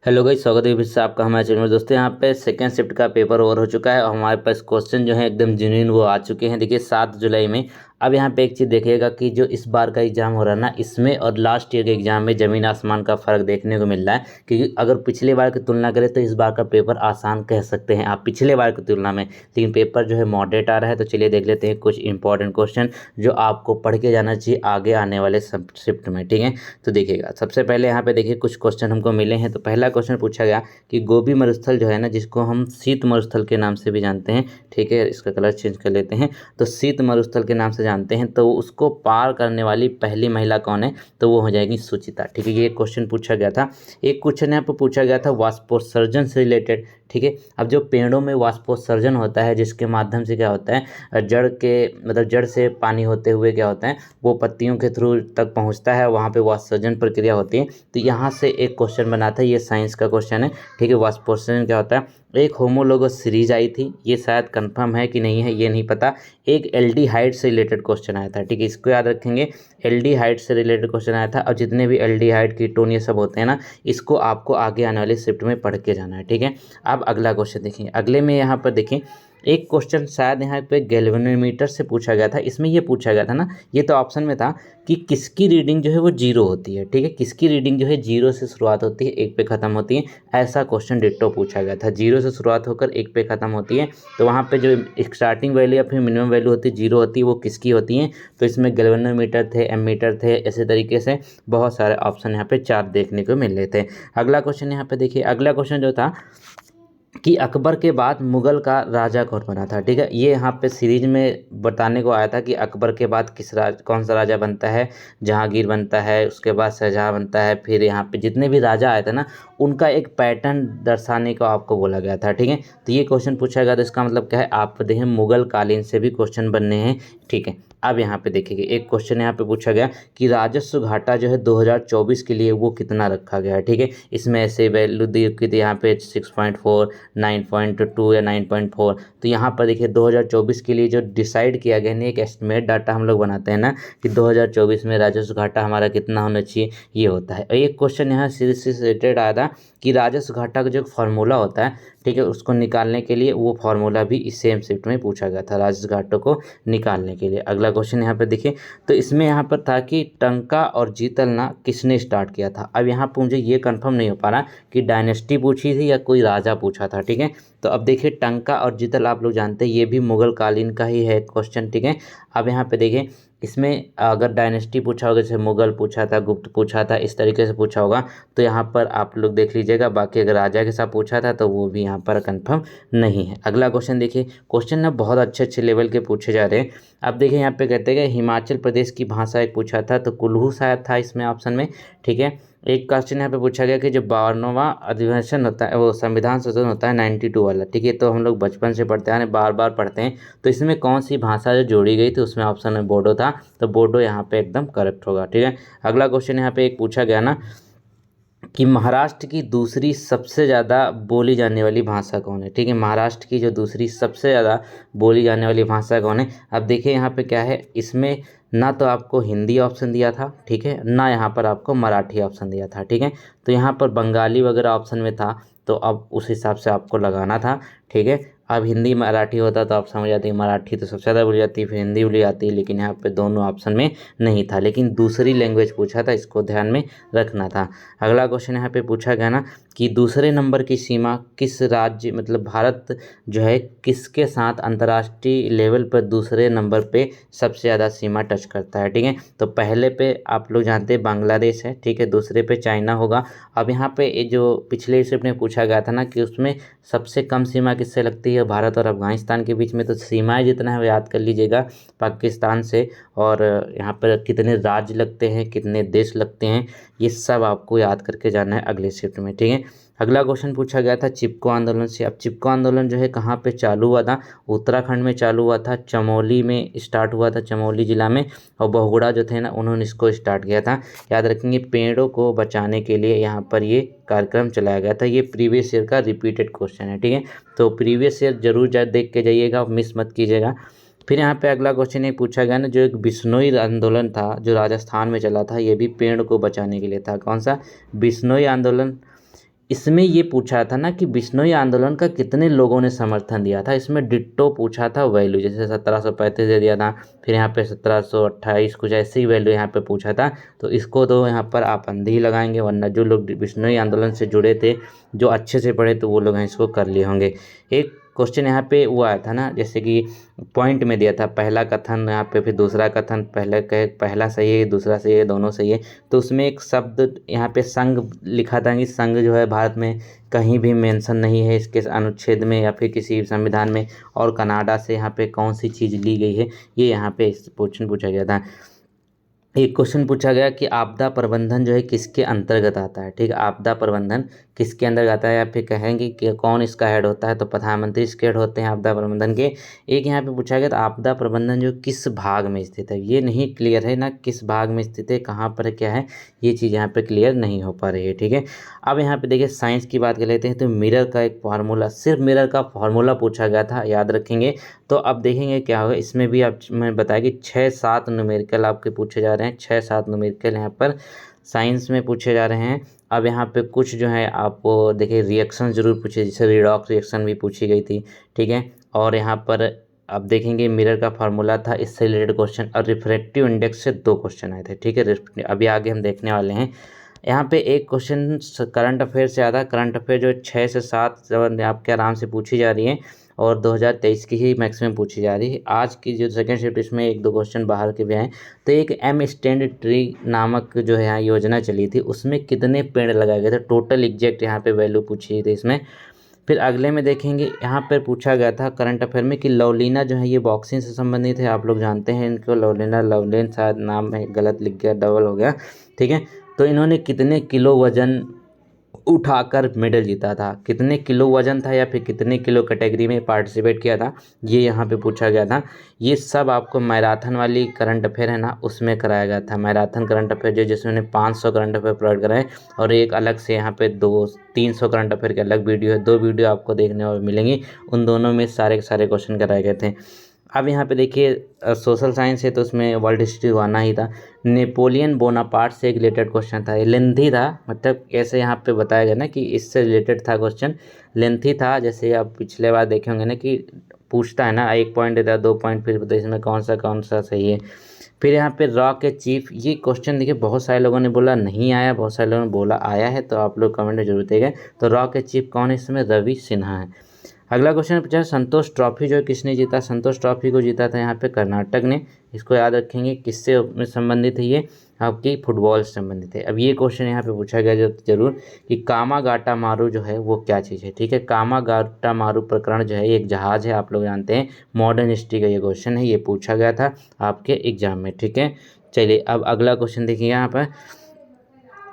Hello guys, स्वागत है फिर से आपका हमारे चैनल में। दोस्तों यहाँ पे सेकेंड शिफ्ट का पेपर ओवर हो चुका है और हमारे पास क्वेश्चन जो है एकदम जेन्युइन वो आ चुके हैं। देखिए 7 जुलाई में। अब यहाँ पे एक चीज़ देखिएगा कि जो इस बार का एग्जाम हो रहा है ना, इसमें और लास्ट ईयर के एग्जाम में ज़मीन आसमान का फ़र्क देखने को मिल रहा है। क्योंकि अगर पिछले बार की तुलना करें तो इस बार का पेपर आसान कह सकते हैं आप पिछले बार की तुलना में, लेकिन पेपर जो है मॉडरेट आ रहा है। तो चलिए देख लेते हैं कुछ इंपॉर्टेंट क्वेश्चन जो आपको पढ़ के जाना चाहिए आगे आने वाले सब शिफ्ट में। ठीक है, तो देखिएगा सबसे पहले यहाँ पे देखिए कुछ क्वेश्चन हमको मिले हैं। तो पहला क्वेश्चन पूछा गया कि गोबी मरुस्थल जो है ना, जिसको हम शीत मरुस्थल के नाम से भी जानते हैं। ठीक है, इसका कलर चेंज कर लेते हैं। तो शीत मरुस्थल के नाम से जानते हैं, तो उसको पार करने वाली पहली महिला कौन है? तो वो हो जाएगी सुचिता। ठीक है, ये क्वेश्चन पूछा गया था। एक क्वेश्चन यहाँ पर पूछा गया था वाष्पोत्सर्जन से रिलेटेड। ठीक है, अब जो पेड़ों में वाष्पोत्सर्जन होता है, जिसके माध्यम से क्या होता है, जड़ के मतलब जड़ से पानी होते हुए क्या होता है, वो पत्तियों के थ्रू तक पहुंचता है, वहाँ पे वाष्पोत्सर्जन प्रक्रिया होती है। तो यहाँ से एक क्वेश्चन बना था, ये साइंस का क्वेश्चन है। ठीक है, वाष्पोत्सर्जन क्या होता है? एक होमोलोगस सीरीज आई थी, ये शायद कंफर्म है कि नहीं है ये नहीं पता। एक एल्डिहाइड से रिलेटेड क्वेश्चन आया था। ठीक है, इसको याद रखेंगे, एल्डिहाइड से रिलेटेड क्वेश्चन आया था। और जितने भी एल्डिहाइड कीटोन ये सब होते हैं ना, इसको आपको आगे आने वाले शिफ्ट में पढ़ के जाना है। ठीक है, अब अगला क्वेश्चन देखिए। अगले में यहाँ पर देखें एक क्वेश्चन शायद यहाँ पे गैल्वेनोमीटर से पूछा गया था। इसमें ये पूछा गया था ना, ये तो ऑप्शन में था कि किसकी रीडिंग जो है वो जीरो होती है। ठीक है, किसकी रीडिंग जो है जीरो से शुरुआत होती है, एक पे ख़त्म होती है। ऐसा क्वेश्चन डिट्टो पूछा गया था, जीरो से शुरुआत होकर एक पे ख़त्म होती है। तो वहाँ पे जो स्टार्टिंग वैल्यू या फिर मिनिमम वैल्यू होती है जीरो होती है, वो किसकी होती है? तो इसमें गैल्वेनोमीटर थे, एमीटर थे, ऐसे तरीके से बहुत सारे ऑप्शन यहाँ पे 4 देखने को मिल रहे थे। अगला क्वेश्चन यहाँ पे देखिए। अगला क्वेश्चन जो था कि अकबर के बाद मुगल का राजा कौन बना था। ठीक है, ये यहाँ पे सीरीज में बताने को आया था कि अकबर के बाद कौन सा राजा बनता है। जहांगीर बनता है, उसके बाद शाहजहां बनता है, फिर यहाँ पे जितने भी राजा आए थे ना, उनका एक पैटर्न दर्शाने को आपको बोला गया था। ठीक है, तो ये क्वेश्चन पूछा गया। तो इसका मतलब क्या है, आप देखें मुगल कालीन से भी क्वेश्चन बनने हैं। ठीक है, अब यहाँ पे देखिए एक क्वेश्चन यहाँ पे पूछा गया कि राजस्व घाटा जो है 2024 के लिए वो कितना रखा गया है। ठीक है, इसमें ऐसे वैल्यू दी की थी यहाँ पे 6.4, 9.2 या 9.4। तो यहाँ पर देखिए 2024 के लिए जो डिसाइड किया गया, नहीं एक एस्टिमेट डाटा हम लोग बनाते हैं ना कि 2024 में राजस्व घाटा हमारा कितना होना चाहिए, ये होता है। और एक क्वेश्चन यहाँ सीरीज से रिलेटेड आया था कि राजस्व घाटा का जो फॉर्मूला होता है, ठीक है, उसको निकालने के लिए वो फार्मूला भी इस सेम शिफ्ट में पूछा गया था राजस्व घाटों को निकालने के लिए। अगला क्वेश्चन यहाँ पे देखिए। तो इसमें यहाँ पर था कि टंका और जीतलना किसने स्टार्ट किया था। अब यहाँ पर मुझे ये कंफर्म नहीं हो पा रहा कि डायनेस्टी पूछी थी या कोई राजा पूछा था। ठीक है, तो अब देखिए टंका और जीतल आप लोग जानते हैं, ये भी मुगल कालीन का ही है क्वेश्चन। ठीक है, अब यहाँ पे देखें, इसमें अगर डायनेस्टी पूछा होगा, जैसे मुगल पूछा था, गुप्त पूछा था, इस तरीके से पूछा होगा, तो यहाँ पर आप लोग देख लीजिएगा। बाकी अगर राजा के साथ पूछा था तो वो भी यहाँ पर कंफर्म नहीं है। अगला क्वेश्चन देखिए। क्वेश्चन ना बहुत अच्छे अच्छे लेवल के पूछे जा रहे हैं। अब देखिए यहाँ पे कहते हैं कि हिमाचल प्रदेश की भाषा एक पूछा था, तो कुल्लू शायद था इसमें ऑप्शन में। ठीक है, एक क्वेश्चन यहाँ पे पूछा गया कि जो 52वां अधिवेशन होता है, वो संविधान संशोधन होता है 92 वाला। ठीक है, तो हम लोग बचपन से पढ़ते हैं, बार बार पढ़ते हैं। तो इसमें कौन सी भाषा जो जोड़ी गई थी, उसमें ऑप्शन में बोडो था, तो बोडो यहाँ पे एकदम करेक्ट होगा। ठीक है, अगला क्वेश्चन यहाँ पे एक पूछा गया ना कि महाराष्ट्र की दूसरी सबसे ज़्यादा बोली जाने वाली भाषा कौन है। ठीक है, महाराष्ट्र की जो दूसरी सबसे ज़्यादा बोली जाने वाली भाषा कौन है। अब देखिए यहाँ पे क्या है, इसमें ना तो आपको हिंदी ऑप्शन दिया था, ठीक है, ना यहाँ पर आपको मराठी ऑप्शन दिया था। ठीक है, तो यहाँ पर बंगाली वगैरह ऑप्शन में था, तो अब उस हिसाब से आपको लगाना था। ठीक है, अब हिंदी मराठी होता तो आप समझ जाते हैं, मराठी तो सबसे ज़्यादा बोली जाती है, फिर हिंदी बोली जाती है, लेकिन यहाँ पे दोनों ऑप्शन में नहीं था, लेकिन दूसरी लैंग्वेज पूछा था, इसको ध्यान में रखना था। अगला क्वेश्चन यहाँ पे पूछा गया ना कि दूसरे नंबर की सीमा किस राज्य, मतलब भारत जो है किसके साथ अंतर्राष्ट्रीय लेवल पर दूसरे नंबर पे सबसे ज़्यादा सीमा टच करता है। ठीक है, तो पहले पे आप लोग जानते हैं बांग्लादेश है, ठीक है, दूसरे पे चाइना होगा। अब यहाँ पे ये जो पिछले शिफ्ट में पूछा गया था ना कि उसमें सबसे कम सीमा किससे लगती है, भारत और अफगानिस्तान के बीच में। तो सीमाएं जितना है वो याद कर लीजिएगा पाकिस्तान से। और यहाँ पर कितने राज्य लगते हैं, कितने देश लगते हैं, ये सब आपको याद करके जाना है अगले शिफ्ट में। ठीक है, अगला क्वेश्चन पूछा गया था चिपको आंदोलन से। अब चिपको आंदोलन जो है कहाँ पे चालू हुआ था? उत्तराखंड में चालू हुआ था, चमोली में स्टार्ट हुआ था, चमोली जिला में। और बहुगुणा जो थे ना, उन्होंने इसको स्टार्ट किया था। याद रखेंगे, पेड़ों को बचाने के लिए यहाँ पर ये कार्यक्रम चलाया गया था। ये प्रीवियस ईयर का रिपीटेड क्वेश्चन है। ठीक है, तो प्रीवियस ईयर जरूर देख के जाइएगा, मिस मत कीजिएगा। फिर यहाँ पे अगला क्वेश्चन एक पूछा गया ना, जो एक बिश्नोई आंदोलन था जो राजस्थान में चला था, ये भी पेड़ को बचाने के लिए था। कौन सा? बिश्नोई आंदोलन। इसमें ये पूछा था ना कि बिश्नोई आंदोलन का कितने लोगों ने समर्थन दिया था। इसमें डिट्टो पूछा था वैल्यू, जैसे 1735 दे दिया था, फिर यहाँ पे 1728 कुछ ऐसी वैल्यू यहाँ पे पूछा था। तो इसको तो यहाँ पर आप अंधे ही लगाएंगे, वरना जो लोग बिश्नोई आंदोलन से जुड़े थे, जो अच्छे से पढ़े, तो वो लोग हैं इसको कर लिए होंगे। एक क्वेश्चन यहाँ पे वो आया था ना, जैसे कि पॉइंट में दिया था पहला कथन, यहाँ पे फिर दूसरा कथन, पहला सही है, दूसरा सही है, दोनों सही है। तो उसमें एक शब्द यहाँ पे संघ लिखा था कि संघ जो है भारत में कहीं भी मेंशन नहीं है इसके अनुच्छेद में या फिर किसी संविधान में, और कनाडा से यहाँ पे कौन सी चीज़ ली गई है, ये यहाँ पे क्वेश्चन पूछा गया था। एक क्वेश्चन पूछा गया कि आपदा प्रबंधन जो है किसके अंतर्गत आता है। ठीक है, आपदा प्रबंधन किसके अंतर्गत आता है, या फिर कहेंगे कि कौन इसका हेड होता है, तो प्रधानमंत्री इसके हेड होते हैं आपदा प्रबंधन के। एक यहाँ पे पूछा गया तो आपदा प्रबंधन जो किस भाग में स्थित है, ये नहीं क्लियर है ना, किस भाग में स्थित है, कहाँ पर क्या है, ये चीज़ यहाँ पे क्लियर नहीं हो पा रही है। ठीक है, अब यहाँ पे देखिए साइंस की बात कर लेते हैं। तो मिरर का एक फार्मूला, सिर्फ मिरर का फार्मूला पूछा गया था, याद रखेंगे। तो अब देखेंगे क्या होगा, इसमें भी आप मैं बताया कि 6-7 न्यूमेरिकल आपके पूछे जा रहे हैं, 6-7 न्यूमेरिकल यहाँ पर साइंस में पूछे जा रहे हैं। अब यहाँ पे कुछ जो है आपको देखिए रिएक्शन जरूर पूछे, जैसे रिडॉक्स रिएक्शन भी पूछी गई थी। ठीक है, और यहाँ पर अब देखेंगे मिरर का फार्मूला था, इससे रिलेटेड क्वेश्चन, और रिफ्रैक्टिव इंडेक्स से 2 क्वेश्चन आए थे। ठीक है, अभी आगे हम देखने वाले हैं। यहाँ पे एक क्वेश्चन करंट अफेयर से आधा, करंट अफेयर जो 6 से 7 आपके आराम से पूछी जा रही है, और 2023 की ही मैक्सिमम पूछी जा रही है। आज की जो सेकंड शिफ्ट, इसमें 1-2 क्वेश्चन बाहर के भी आए। तो एक एम स्टैंड ट्री नामक जो है यहाँ योजना चली थी, उसमें कितने पेड़ लगाए गए थे, टोटल एग्जैक्ट यहाँ पे वैल्यू पूछी गई थी इसमें। फिर अगले में देखेंगे, यहाँ पर पूछा गया था करंट अफेयर में कि लवलीना जो है ये बॉक्सिंग से संबंधित है। आप लोग जानते हैं इनको, लवलीना, लवलेन शायद नाम है, गलत लिख गया, डबल हो गया। ठीक है, तो इन्होंने कितने किलो वजन उठाकर मेडल जीता था, कितने किलो वजन था या फिर कितने किलो कैटेगरी में पार्टिसिपेट किया था, ये यहाँ पे पूछा गया था। ये सब आपको मैराथन वाली करंट अफेयर है ना, उसमें कराया गया था। मैराथन करंट अफेयर जो, जिसमें 500 करंट अफेयर प्रोवाइड कराए, और एक अलग से यहाँ पे 200-300 करंट अफेयर के अलग वीडियो है, 2 वीडियो आपको देखने और मिलेंगी। उन दोनों में सारे के सारे क्वेश्चन कराए गए थे। अब यहाँ पे देखिए सोशल साइंस है, तो उसमें वर्ल्ड हिस्ट्री आना ही था। नेपोलियन बोनापार्ट से एक रिलेटेड क्वेश्चन था, ये लेंथी था, मतलब ऐसे यहाँ पे बताया गया ना कि इससे रिलेटेड था क्वेश्चन, लेंथी था। जैसे आप पिछले बार देखे होंगे ना कि पूछता है ना, 1 पॉइंट देता है, 2 पॉइंट, फिर बताइए इसमें कौन सा सही है। फिर यहाँ पे रॉ के चीफ, ये क्वेश्चन देखिए बहुत सारे लोगों ने बोला नहीं आया, बहुत सारे लोगों ने बोला आया है, तो आप लोग कमेंट में जरूर देंगे। तो रॉ के चीफ कौन है, इसमें रवि सिन्हा है। अगला क्वेश्चन पूछा संतोष ट्रॉफी जो किसने जीता, संतोष ट्रॉफी को जीता था यहाँ पे कर्नाटक ने। इसको याद रखेंगे, किससे संबंधित है ये, आपकी फुटबॉल से संबंधित है। अब ये क्वेश्चन यहाँ पे पूछा गया जरूर कि कामागाटा मारू जो है वो क्या चीज़ है। ठीक है, कामागाटा मारू प्रकरण जो है एक जहाज है, आप लोग जानते हैं, मॉडर्न हिस्ट्री का ये क्वेश्चन है, ये पूछा गया था आपके एग्जाम में। ठीक है, चलिए अब अगला क्वेश्चन देखिए यहाँ पर।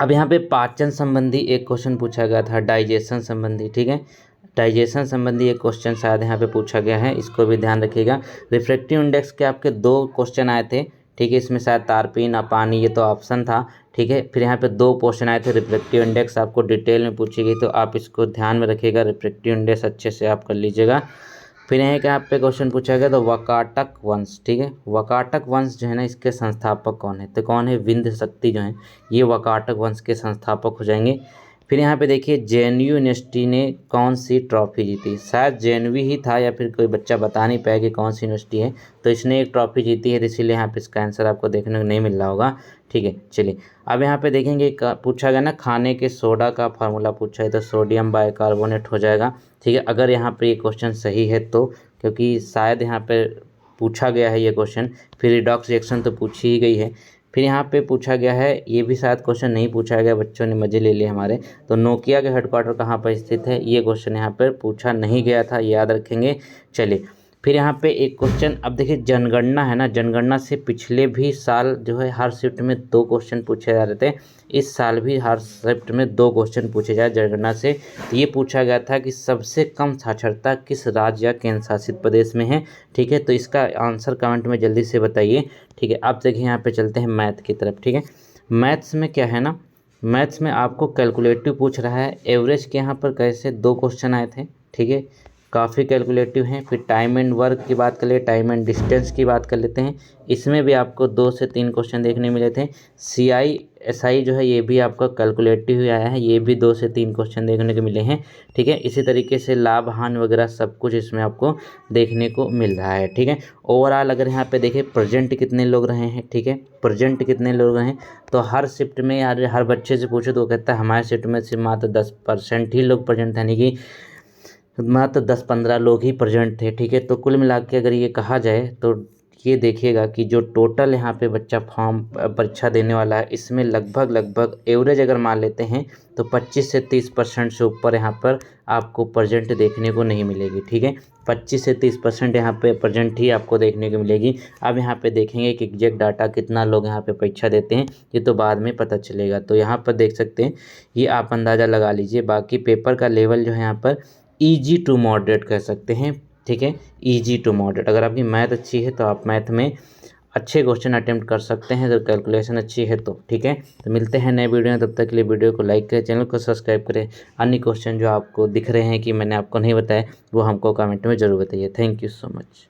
अब यहाँ पे पाचन संबंधी एक क्वेश्चन पूछा गया था, डाइजेशन संबंधी। ठीक है, डाइजेशन संबंधी एक क्वेश्चन शायद यहाँ पे पूछा गया है, इसको भी ध्यान रखिएगा। रिफ्रैक्टिव इंडेक्स के आपके 2 क्वेश्चन आए थे। ठीक है, इसमें शायद तारपीन और पानी, ये तो ऑप्शन था। ठीक है, फिर यहाँ पे 2 क्वेश्चन आए थे, रिफ्रैक्टिव इंडेक्स आपको डिटेल में पूछी गई, तो आप इसको ध्यान में रखिएगा, रिफ्रैक्टिव इंडेक्स अच्छे से आप कर लीजिएगा। फिर यहाँ के आप पे क्वेश्चन पूछा गया तो वकाटक वंश। ठीक है, वकाटक वंश जो है ना, इसके संस्थापक कौन है, तो कौन है, विंध्य शक्ति जो है ये वकाटक वंश के संस्थापक हो जाएंगे। फिर यहाँ पे देखिए जेएनयू यूनिवर्सिटी ने कौन सी ट्रॉफी जीती, शायद जेएनयू ही था, या फिर कोई बच्चा बता नहीं पाया कि कौन सी यूनिवर्सिटी है, तो इसने एक ट्रॉफी जीती है, तो इसीलिए यहाँ पे इसका आंसर आपको देखने को नहीं मिल रहा होगा। ठीक है, चलिए अब यहाँ पे देखेंगे, पूछा गया ना खाने के सोडा का फार्मूला पूछा है, तो सोडियम बाइकार्बोनेट हो जाएगा। ठीक है, अगर यहाँ पे ये क्वेश्चन सही है तो, क्योंकि शायद यहाँ पे पूछा गया है ये क्वेश्चन। फिर रिडॉक्स रिएक्शन तो पूछी ही गई है। फिर यहाँ पे पूछा गया है, ये भी शायद क्वेश्चन नहीं पूछा गया, बच्चों ने मज़े ले लिए हमारे, तो नोकिया के हेडक्वार्टर कहाँ पर स्थित है, ये क्वेश्चन यहाँ पर पूछा नहीं गया था, याद रखेंगे। चलिए फिर यहाँ पे एक क्वेश्चन, अब देखिए जनगणना है ना, जनगणना से पिछले भी साल जो है हर शिफ्ट में 2 क्वेश्चन पूछे जा रहे थे, इस साल भी हर शिफ्ट में 2 क्वेश्चन पूछे जाए जनगणना से। तो ये पूछा गया था कि सबसे कम साक्षरता किस राज्य या केंद्र शासित प्रदेश में है। ठीक है, तो इसका आंसर कमेंट में जल्दी से बताइए। ठीक है, अब देखिए यहाँ पे चलते हैं मैथ की तरफ। ठीक है, मैथ्स में क्या है ना, मैथ्स में आपको कैलकुलेटिव पूछ रहा है। एवरेज के यहाँ पर कैसे 2 क्वेश्चन आए थे। ठीक है, काफ़ी कैलकुलेटिव हैं। फिर टाइम एंड वर्क की बात कर ले, टाइम एंड डिस्टेंस की बात कर लेते हैं, इसमें भी आपको 2 से 3 क्वेश्चन देखने मिले थे। CISI जो है ये भी आपका कैलकुलेटिव ही आया है, ये भी 2 से 3 क्वेश्चन देखने को मिले हैं, ठीक है। इसी तरीके से लाभ हानि वगैरह सब कुछ इसमें आपको देखने को मिल रहा है, ठीक है। ओवरऑल अगर यहाँ पे देखें प्रेजेंट कितने लोग रहे हैं, ठीक है, प्रेजेंट कितने लोग रहे हैं, तो हर शिफ्ट में यार हर बच्चे से पूछो तो वो कहता है हमारे शिफ्ट में सिर्फ मात्र 10% ही लोग प्रेजेंट थे, यानी कि मात्र 10-15 लोग ही प्रेजेंट थे, ठीक है। तो कुल मिला के अगर ये कहा जाए तो ये देखिएगा कि जो टोटल यहाँ पे बच्चा फॉर्म परीक्षा देने वाला है, इसमें लगभग एवरेज अगर मान लेते हैं तो 25 से 30% से ऊपर यहाँ पर आपको प्रेजेंट देखने को नहीं मिलेगी, ठीक है। 25 से 30% यहाँ पे प्रेजेंट ही आपको देखने को मिलेगी। अब यहाँ पे देखेंगे कि एग्जैक्ट डाटा कितना लोग यहाँ पे परीक्षा देते हैं, ये तो बाद में पता चलेगा। तो यहाँ पर देख सकते हैं, ये आप अंदाज़ा लगा लीजिए। बाकी पेपर का लेवल जो है यहाँ पर ईजी टू मॉडरेट कह सकते हैं, ठीक है, ईजी टू मॉडरेट। अगर आपकी मैथ अच्छी है तो आप मैथ में अच्छे क्वेश्चन अटेम्प्ट कर सकते हैं, जब कैलकुलेशन अच्छी है तो, ठीक है। तो मिलते हैं नए वीडियो में, तब तक के लिए वीडियो को लाइक करें, चैनल को सब्सक्राइब करें। अन्य क्वेश्चन जो आपको दिख रहे हैं कि मैंने आपको नहीं बताया, वो हमको कमेंट में ज़रूर बताइए। Thank you so much.